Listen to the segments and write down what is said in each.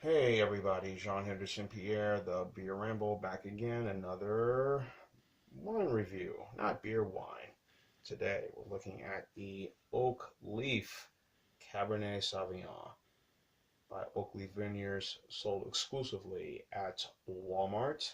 Hey everybody, Jean Henderson Pierre, the Beer Ramble, back again. Another wine review, not beer, wine. Today we're looking at the Oak Leaf Cabernet Sauvignon by Oak Leaf Vineyards, sold exclusively at Walmart.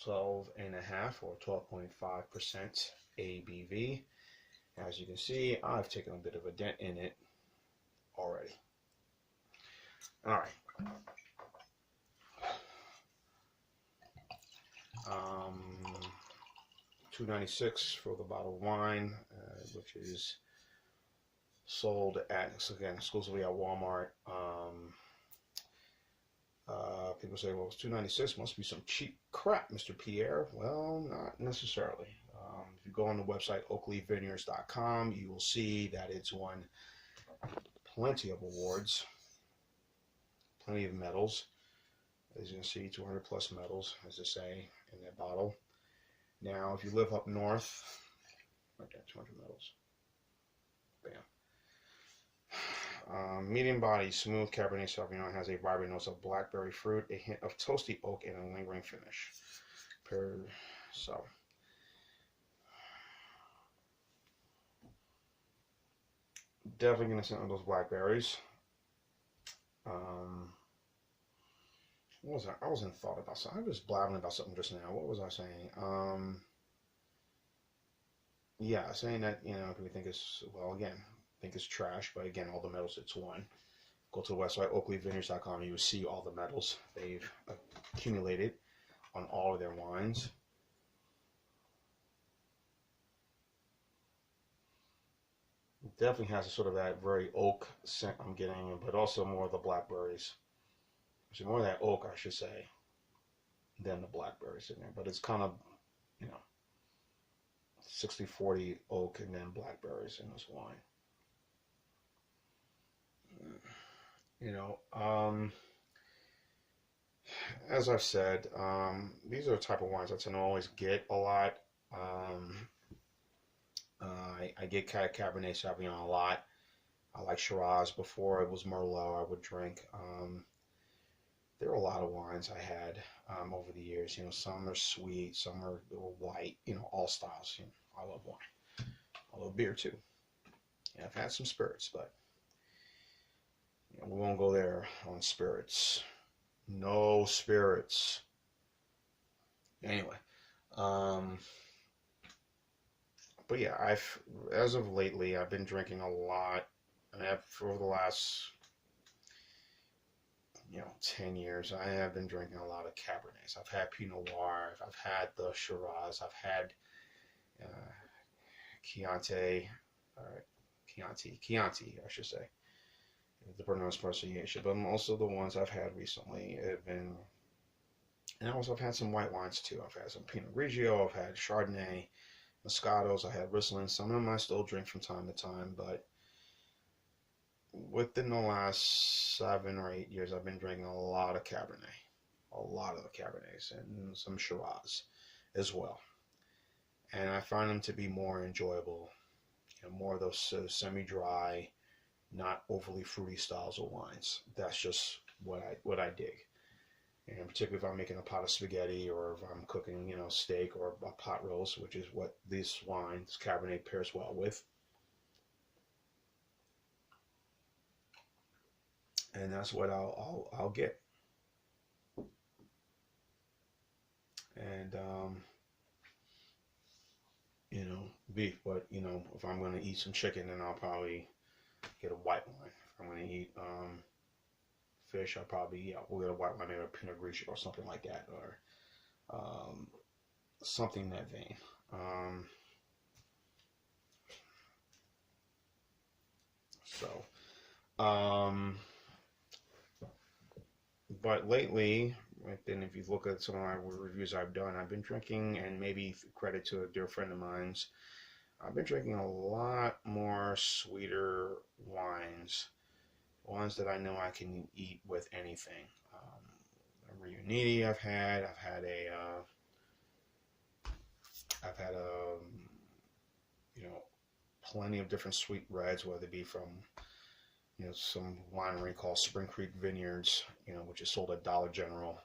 12.5 or 12.5% ABV. As you can see, I've taken a bit of a dent in it already. All right. $2.96 for the bottle of wine, which is sold at, again, exclusively at Walmart. People say, well, it's $2.96, must be some cheap crap, Mr. Pierre. Well, not necessarily. If you go on the website oakleafvineyards.com, you will see that it's won plenty of awards, plenty of medals. As you can see, 200 plus medals, as they say in that bottle. Now, if you live up north, right there, 200 medals. Bam. Medium body, smooth Cabernet Sauvignon has a vibrant notes of blackberry fruit, a hint of toasty oak, and a lingering finish. So, definitely gonna send those blackberries. What was I was in thought about something. I was blabbing about something just now. What was I saying? Yeah, saying that, people think it's, well, again, think it's trash, but again, all the medals it's won. Go to the website, oakleafvineyards.com, you will see all the medals they've accumulated on all of their wines. It definitely has a sort of that very oak scent I'm getting, but also more of the blackberries. Actually, more of that oak, I should say, than the blackberries in there. But it's kind of, 60-40 oak and then blackberries in this wine. As I've said, these are the type of wines I tend to always get a lot. I get Cabernet Sauvignon a lot. I like Shiraz. Before it was Merlot, I would drink. There are a lot of wines I had over the years. Some are sweet, some are white. All styles. I love wine. I love beer too. I've had some spirits, but we won't go there on spirits. No spirits. Anyway, but yeah, as of lately, I've been drinking a lot. For the last 10 years, I have been drinking a lot of Cabernets. I've had Pinot Noir, I've had the Shiraz, I've had Chianti, I should say, the pronunciation. But also the ones I've had recently have been, and also I've had some white wines too. I've had some Pinot Grigio, I've had Chardonnay, Moscatos, I had Riesling. Some of them I still drink from time to time, but within the last 7 or 8 years, I've been drinking a lot of Cabernet, a lot of the Cabernets, and some Shiraz as well. And I find them to be more enjoyable, more of those semi-dry, not overly fruity styles of wines. That's just what I dig. And particularly if I'm making a pot of spaghetti, or if I'm cooking, steak or a pot roast, which is what this Cabernet pairs well with. And that's what I'll get. And beef. But if I'm going to eat some chicken, then I'll probably get a white wine. If I'm going to eat fish, I'll probably we'll get a white wine, maybe a Pinot Grigio or something like that, or something in that vein. But lately, and if you look at some of my reviews I've done, I've been drinking, and maybe credit to a dear friend of mine's, I've been drinking a lot more sweeter wines that I know I can eat with anything. Riuniti I've had plenty of different sweet reds, whether it be from some winery called Spring Creek Vineyards, which is sold at Dollar General.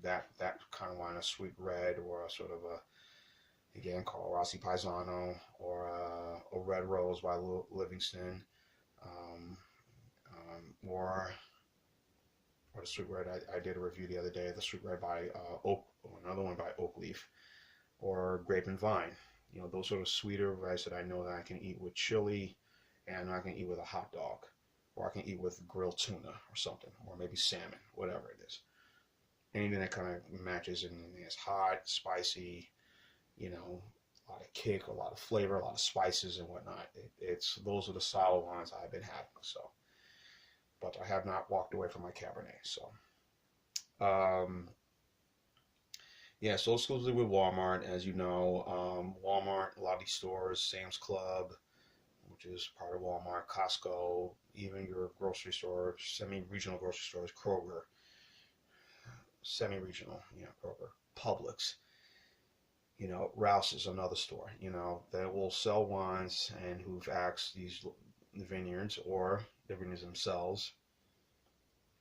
That kind of wine, a sweet red, or a sort of a, again, called Rossi Paisano, or a Red Rose by Livingston, um, or the sweet red. I did a review the other day of the sweet red by another one by Oak Leaf, or Grape and Vine. Those sort of sweeter rice that I know that I can eat with chili, and I can eat with a hot dog, or I can eat with grilled tuna or something, or maybe salmon, whatever it is. Anything that kind of matches, and it's hot, spicy, a lot of kick, a lot of flavor, a lot of spices and whatnot. Those are the style of wines I've been having. So, but I have not walked away from my Cabernet. So, yeah, so exclusively with Walmart, as you know. Walmart, a lot of these stores, Sam's Club, which is part of Walmart, Costco, even your grocery store, semi-regional grocery stores, Kroger, semi-regional, Kroger, Publix, Rouse is another store, that will sell wines and who've asked these vineyards or the vineyards themselves,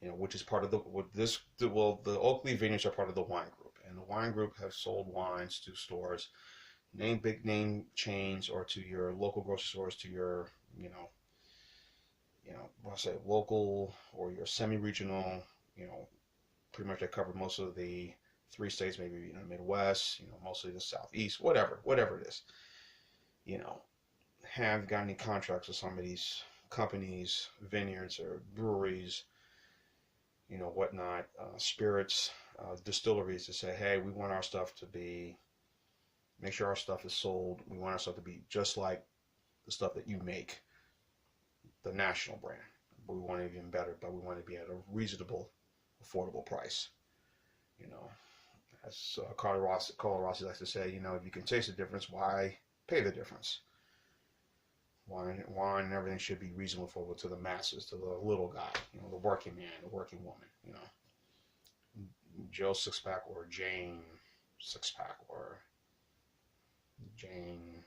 which is part of the Oak Leaf Vineyards are part of the wine group, and the wine group have sold wines to stores, big name chains, or to your local grocery stores, to your, local or your semi-regional, pretty much they cover most of the 3 states, maybe Midwest, mostly the Southeast, whatever it is, have gotten any contracts with some of these companies, vineyards or breweries, whatnot, spirits, distilleries, to say, hey, we want our stuff to be, make sure our stuff is sold. We want our stuff to be just like the stuff that you make, the national brand. But we want it even better, but we want it to be at a reasonable, affordable price. As Carlo Rossi likes to say, if you can taste the difference, why pay the difference? Wine and everything should be reasonable affordable to the masses, to the little guy, the working man, the working woman, Joe six-pack or Jane six-pack or Jane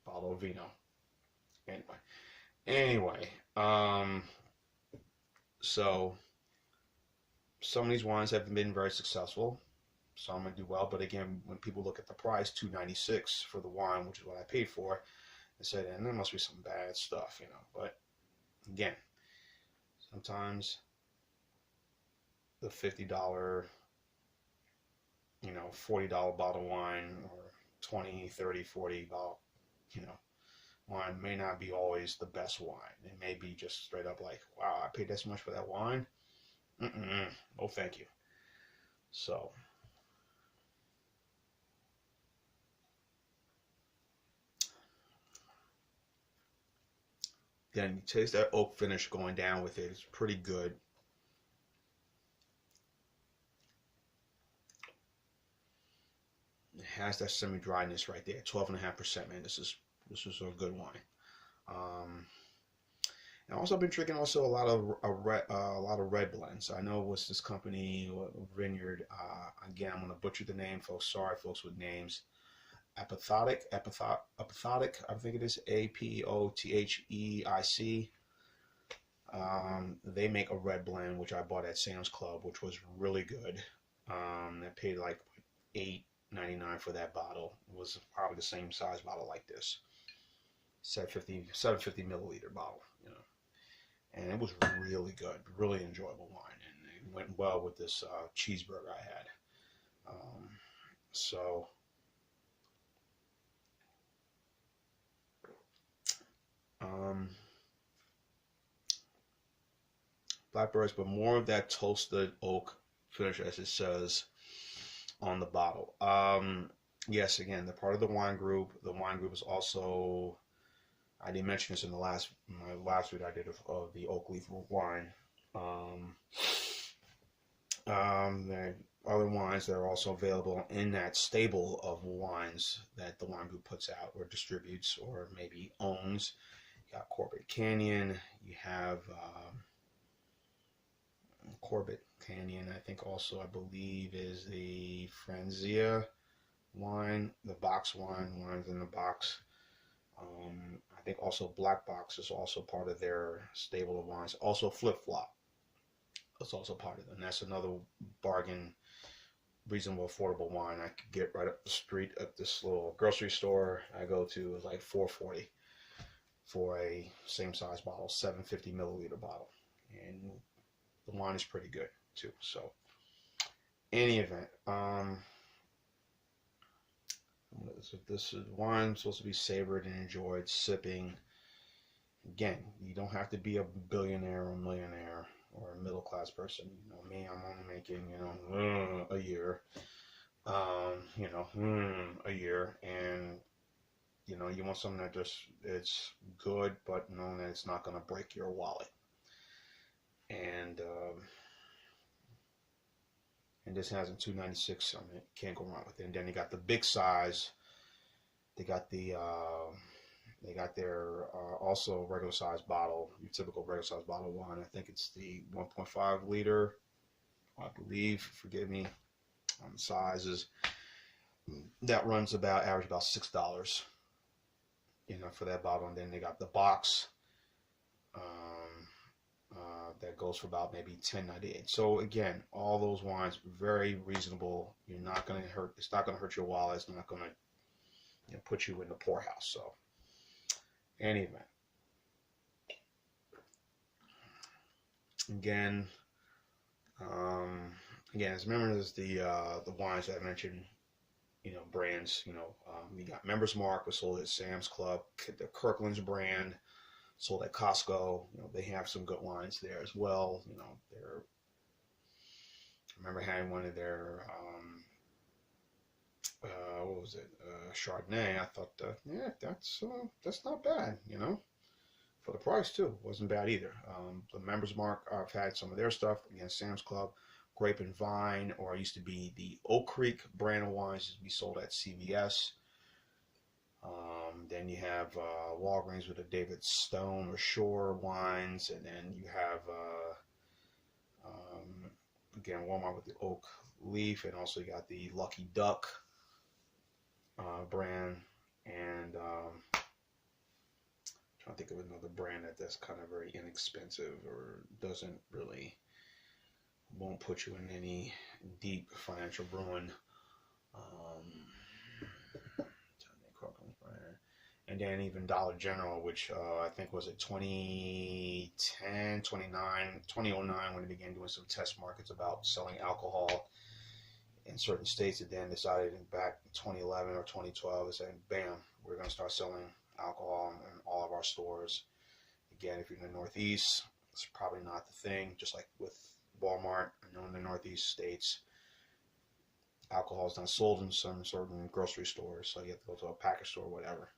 bottle of vino. Anyway, so some of these wines have been very successful. Some do well, but again, when people look at the price, $2.96 for the wine, which is what I paid for, they said, and there must be some bad stuff, But again, sometimes the $50, $40 bottle of wine, or 20, 30, 40 bottle, wine may not be always the best wine. It may be just straight up like, wow, I paid this much for that wine. Oh, thank you. So, then you taste that oak finish going down with it. It's pretty good. It has that semi-dryness right there, 12.5%. Man, this is a good wine. And also, I've been drinking also a lot of red blends. I know what's this company, Vineyard. Again, I'm gonna butcher the name, folks. Sorry, folks, with names. Apothic. I think it is Apotheic. They make a red blend, which I bought at Sam's Club, which was really good. I paid like $8.99 for that bottle. It was probably the same size bottle like this, 750 milliliter bottle, and it was really good, really enjoyable wine, and it went well with this cheeseburger I had. So blackberries, but more of that toasted oak finish, as it says on the bottle. Yes, again, they're part of the wine group. The wine group is also, I didn't mention this in my last video I did of the Oak Leaf wine. There are other wines that are also available in that stable of wines that the wine group puts out or distributes or maybe owns. You got Corbett Canyon. You have Corbett Canyon, I think also, I believe, is the Franzia wine, the box wines in the box. I think also Black Box is also part of their stable of wines. Also Flip Flop, that's also part of them. That's another bargain, reasonable, affordable wine I could get right up the street at this little grocery store I go to. Is like $4.40 for a same size bottle, 750 milliliter bottle, and the wine is pretty good too. So, any event, this is wine supposed to be savored and enjoyed, sipping. Again, you don't have to be a billionaire or millionaire or a middle class person. You know me, I'm only making a year, a year, and you want something that just it's good, but knowing that it's not going to break your wallet. And this has a 296 on it. Can't go wrong with it. And then they got the big size. They got their also regular size bottle, your typical regular size bottle of wine. I think it's the 1.5 liter, I believe. Forgive me on the sizes. That runs average about $6, for that bottle. And then they got the box. That goes for about maybe $10.98. So again, all those wines very reasonable. You're not going to hurt. It's not going to hurt your wallet. It's not going to put you in the poorhouse. So, anyway, again, as members, the wines that I mentioned, brands. We got Members Mark, was sold at Sam's Club. The Kirkland's brand, sold at Costco. They have some good wines there as well. I remember having one of their, what was it, Chardonnay. I thought, that's not bad, for the price too. Wasn't bad either. The Members Mark, I've had some of their stuff. Again, Sam's Club, Grape and Vine, or it used to be the Oak Creek brand of wines, used to be sold at CVS. Then you have Walgreens with the David Stone or Shore wines, and then you have again Walmart with the Oak Leaf, and also you got the Lucky Duck brand, and trying to think of another brand that's kind of very inexpensive or won't put you in any deep financial ruin. And then even Dollar General, which I think was it 2010, 2009, when they began doing some test markets about selling alcohol in certain states. And then decided back in 2011 or 2012, they said, bam, we're going to start selling alcohol in all of our stores. Again, if you're in the Northeast, it's probably not the thing. Just like with Walmart, I know in the Northeast states, alcohol is not sold in some certain grocery stores, so you have to go to a package store or whatever.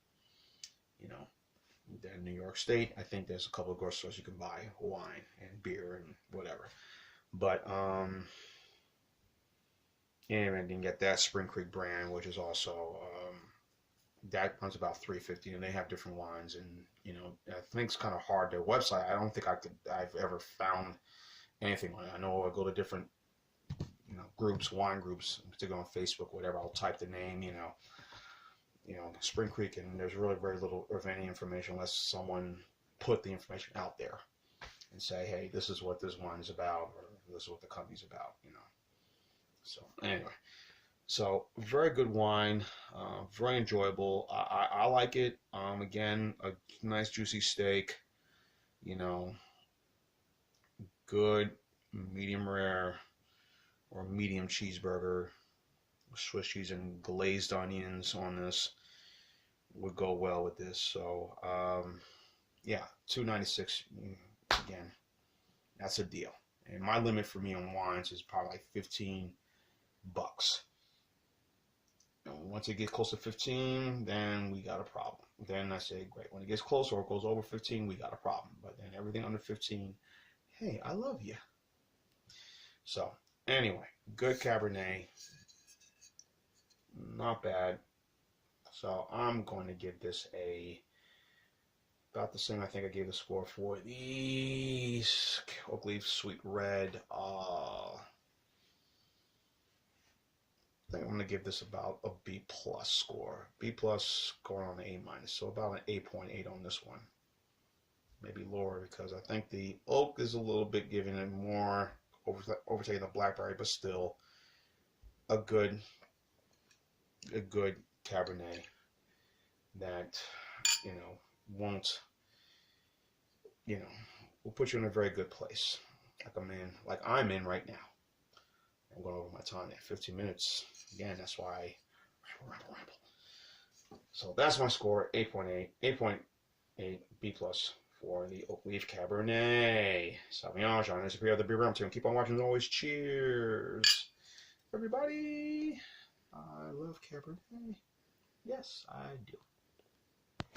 Then New York State, I think there's a couple of grocery stores you can buy wine and beer and whatever. But anyway, I didn't get that Spring Creek brand, which is also that runs about $3.50, and they have different wines. And I think it's kind of hard. Their website, I don't think I've ever found anything on it. I know I go to different groups, wine groups, particularly on Facebook, whatever. I'll type the name, Spring Creek, and there's really very little of any information unless someone put the information out there and say, hey, this is what this wine is about, or this is what the company's about, So anyway, so very good wine, very enjoyable. I like it. Again, a nice juicy steak, good medium rare or medium cheeseburger, Swiss cheese and glazed onions on this would go well with this. So yeah, $2.96, again, that's a deal. And my limit for me on wines is probably like $15. Once it gets close to 15, then we got a problem. Then I say, great. When it gets close or it goes over 15, we got a problem. But then everything under 15, hey, I love you. So anyway, good Cabernet. Not bad. So I'm going to give this about the same I think I gave the score for the Oak Leaf Sweet Red. think I'm going to give this about a B plus score. B plus going on an A minus. So about an 8.8 on this one. Maybe lower because I think the oak is a little bit giving it more, overtaking the blackberry, but still a good Cabernet that, you know, won't, you know, will put you in a very good place. Like I'm in right now. I'm going over my time there, 15 minutes. Again, that's why I ramble. So that's my score, 8.8, 8.8 B plus for the Oak Leaf Cabernet Sauvignon. John is the beer room team. Keep on watching as always. Cheers, everybody. I love Cabernet. Yes, I do.